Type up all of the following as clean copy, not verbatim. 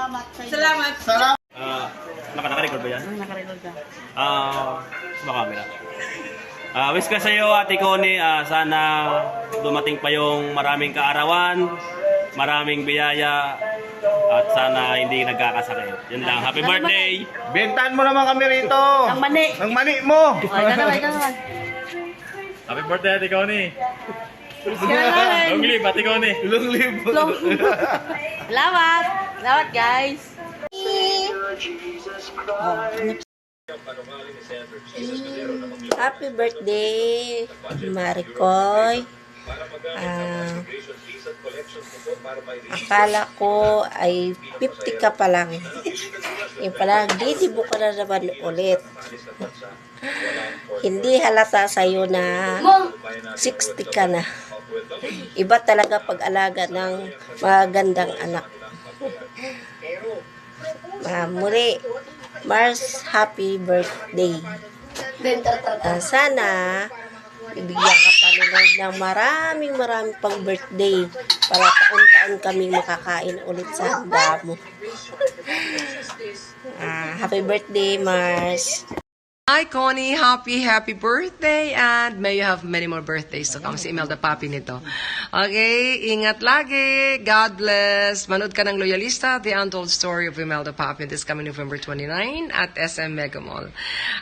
Salamat sa inyo. Salamat. Salamat. Naka-record ba yan? Nakarecord ka. Sa camera. Wish ka sa'yo, Ate Connie, sana dumating pa yung maraming kaarawan, maraming biyaya, at sana hindi nagkakasakit. Yun lang. Happy birthday! Bentan mo naman kami rito. Ang mani. Ang mani mo. Ay, ikaw naman. Happy birthday, Ate Connie! Kailangan. Long live, Ate Connie! Long live. Salamat. Salamat, guys. Happy birthday, Maricoy. Akala ko ay 50 ka pa lang. Yung pala, didibo ka na naman ulit. Hindi halata sa'yo na 60 ka na. Iba talaga pag-alaga ng magandang anak. Muli, Mars, happy birthday. Sana ibigyan ka pa ni Lord ng maraming pang birthday para taon-taon kaming makakain ulit sa handa mo. Happy birthday, Mars. Hi, Connie. Happy birthday. And may you have many more birthdays to come. Si Imelda Papi nito. Okay, ingat lagi. God bless. Manood ka ng Loyalista, The Untold Story of Imelda Papi this coming November 29 at SM Mega Mall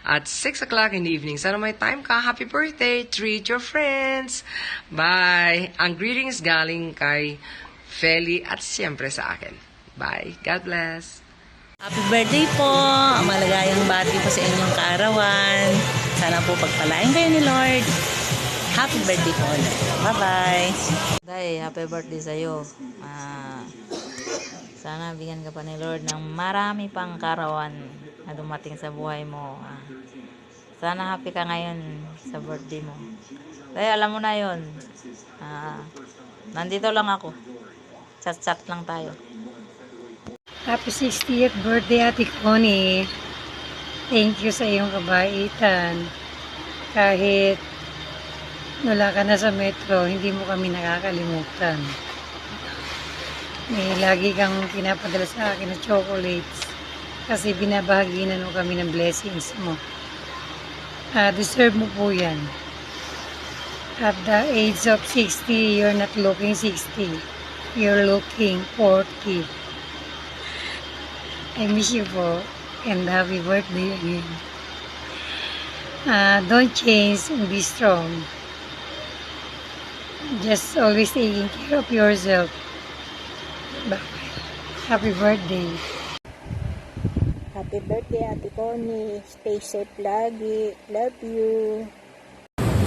at 6 o'clock in the evening. Sana may time ka. Happy birthday. Treat your friends. Bye. Ang greetings galing kay Feli at siyempre sa akin. Bye. God bless. Happy birthday po! Maligayang bati po sa inyong kaarawan. Sana po pagpalain kayo ni Lord. Happy birthday po ulit. Bye-bye! Day, happy birthday sa'yo. Sana bigyan ka pa ni Lord ng marami pang karawan na dumating sa buhay mo. Sana happy ka ngayon sa birthday mo. Day, alam mo na yun. Nandito lang ako. Chat-chat lang tayo. Happy 60th birthday, Ate Connie. Thank you sa iyong kabaitan. Kahit wala ka na sa metro, hindi mo kami nakakalimutan. May lagi kang pinapadala sa akin na chocolates kasi binabahagi na kami ng blessings mo. Deserve mo po yan. At the age of 60, you're not looking 60. You're looking 40. I miss you po, and happy birthday again. Don't change and be strong. Just always taking care of yourself. Bye. Happy birthday. Happy birthday, Ate Connie. Stay safe lagi. Love you.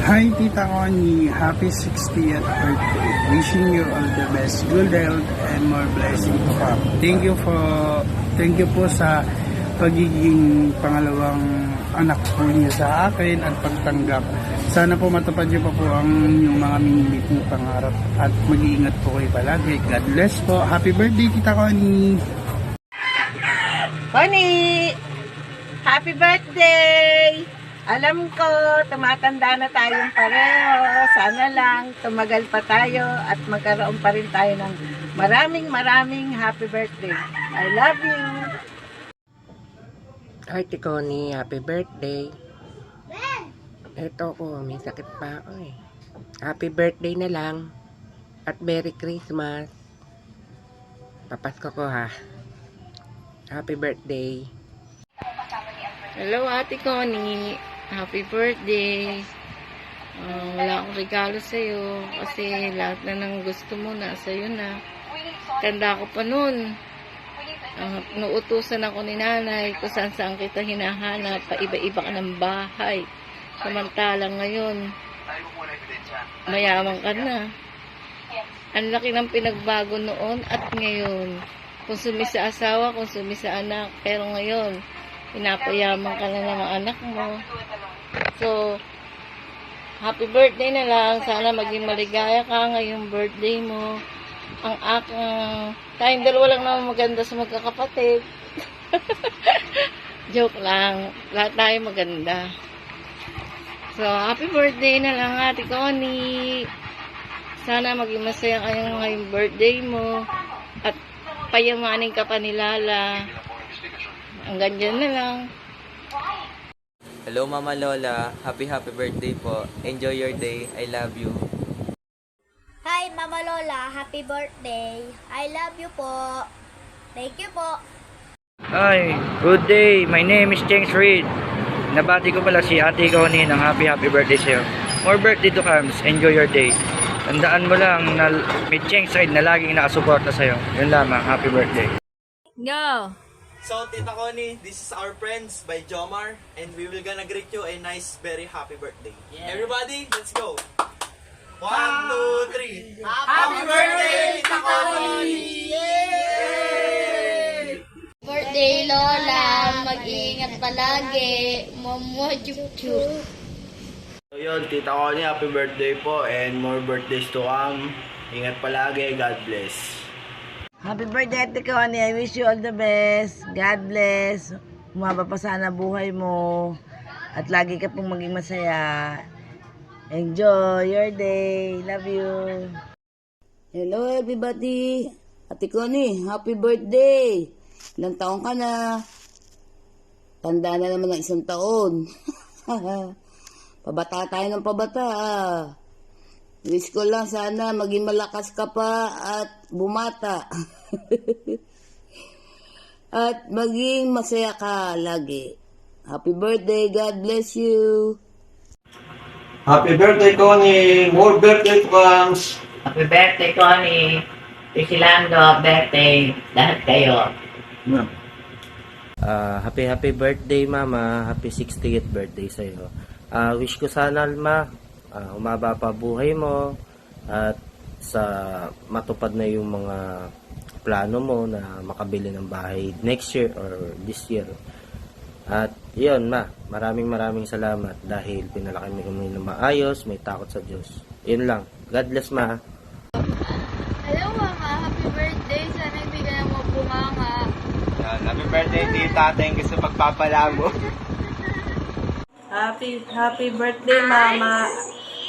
Hi, Tita Connie. Happy 60th birthday. Wishing you all the best, good health, and more blessings to come. Thank you po sa pagiging pangalawang anak po niya sa akin at pagtanggap. Sana po matupad niyo pa po ang inyong mga minilit ng pangarap at mag-iingat po kayo palagi. God bless po. Happy birthday, Tita Connie. Connie! Happy birthday! Alam ko, tumatanda na tayong pareho. Sana lang, tumagal pa tayo at magkaroon pa rin tayo ng maraming happy birthday. I love you! Hi, Connie. Happy birthday. Ito ko, may sakit pa ako eh. Happy birthday na lang. At Merry Christmas. Papasko ko ha. Happy birthday. Hello, Ate Connie. Happy birthday. Wala akong regalo sa'yo kasi lahat na ng gusto mo na sa'yo na. Tanda ko pa nun. Nuutusan ako ni nanay kung saan kita hinahanap. Paiba-iba ka ng bahay. Samantalang ngayon, mayaman ka na. Ang laki ng pinagbago noon at ngayon. Konsumi sa asawa, konsumi sa anak. Pero ngayon, pinapayaman ka na ng anak mo. So, happy birthday na lang. Sana maging maligaya ka ngayong birthday mo. Ang tayong dalawa lang naman maganda sa magkakapatid. Joke lang. Lahat tayo maganda. So, happy birthday na lang, Ate Connie. Sana maging masaya kayo ngayong birthday mo. At payamanin ka pa ni Lala. Hanggang dyan na lang. Hello Mama Lola, happy birthday po. Enjoy your day. I love you. Hi Mama Lola, happy birthday. I love you po. Thank you po. Hi, good day. My name is James Reed. Nabati ko pala si Ate Connie ng happy birthday sa'yo. More birthday to comes. Enjoy your day. Tandaan mo lang na may Cheng side na laging nakasuporta sa'yo. Yun lamang. Happy birthday. Go! So, Tita Connie, this is our friends by Jomar, and we will gonna greet you a nice, very happy birthday. Everybody, let's go! 1, 2, 3. Happy birthday, Tita Connie! Birthday Lola, mag-iingat palagi. Momo chup-chup. So yun, Tita Connie, happy birthday po and more birthdays to come. Ingat palagi. God bless. Happy birthday, Ate Connie. I wish you all the best. God bless. Humaba pa sana buhay mo. At lagi ka pong maging masaya. Enjoy your day. Love you. Hello everybody. Ate Connie, happy birthday. Ilang taon ka na? Tanda na naman ng 1 taon. Pabata tayo ng pabata. Wish ko lang sana maging malakas ka pa at bumata. At maging masaya ka lagi. Happy birthday. God bless you. Happy birthday, Connie. More birthday to come. Happy birthday, Connie. Pisilando, birthday. Lahat kayo. Happy birthday Mama. Happy 60th birthday sa'yo. Wish ko sana humaba pa buhay mo at sa matupad na yung mga plano mo na makabili ng bahay next year or this year. At yun maraming salamat dahil pinalaki mo kami ng maayos, may takot sa Diyos. Yun lang. God bless Ma. Hello Mama, happy birthday. Sana hindi ka na mapumanga. Happy birthday, Tita. Thank you sa pagpapala mo. Happy birthday, Mama.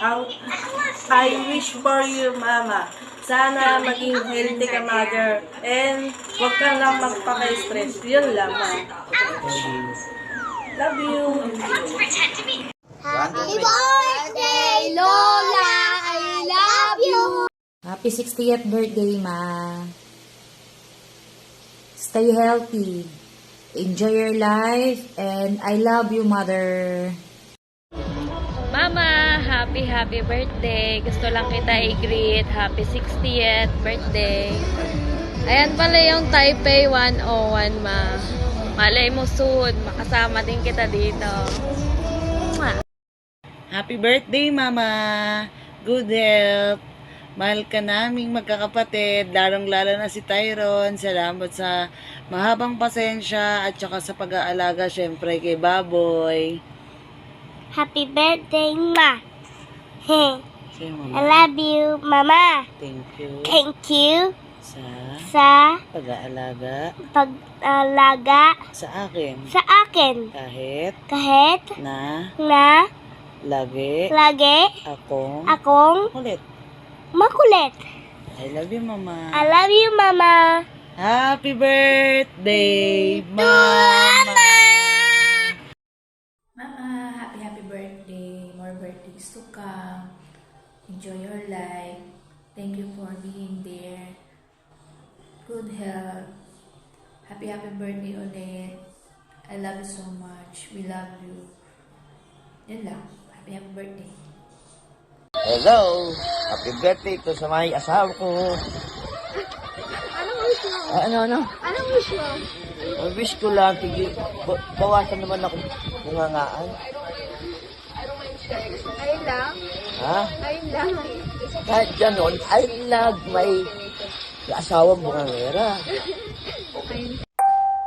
I wish for you, Mama. Sana maging healthy ka, Mother. And huwag ka lang magpaka-stress. Yun lang, Ma. Love you. Happy birthday, Lola. I love you. Happy 60th birthday, Ma. Stay healthy. Enjoy your life. And I love you, Mother. Mama, happy birthday. Gusto lang kita i-greet. Happy 60th birthday. Ayan pala yung Taipei 101, Ma. Malay mo soon, makasama din kita dito. Mwah. Happy birthday, Mama. Good health. Mahal ka naming magkakapatid, lalong-lalo na si Tyron. Salamat sa mahabang pasensya at saka sa pag-aalaga, syempre, kay Baboy. Happy birthday, Ma. Say, Mama. I love you, Mama. Thank you. Thank you Sa sa pag-aalaga sa akin. Kahit Na lagi akong kulit. makulit. I love you, Mama. I love you, Mama. Happy birthday, Mama. Mama, happy birthday. More birthdays to come. Enjoy your life. Thank you for being there. Good health. Happy birthday ulit. I love you so much. We love you. Yun lang. Happy birthday. Hello! Happy birthday to sa may asawa ko. Anong wish mo? Anong wish mo? Ang wish ko lang, bawasan naman ako bungangaan. Ayun lang? Ha? Ayun lang. Kahit ganon, I love my asawang bungangera.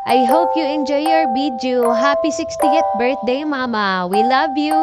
I hope you enjoy your video. Happy 60th birthday, Mama. We love you.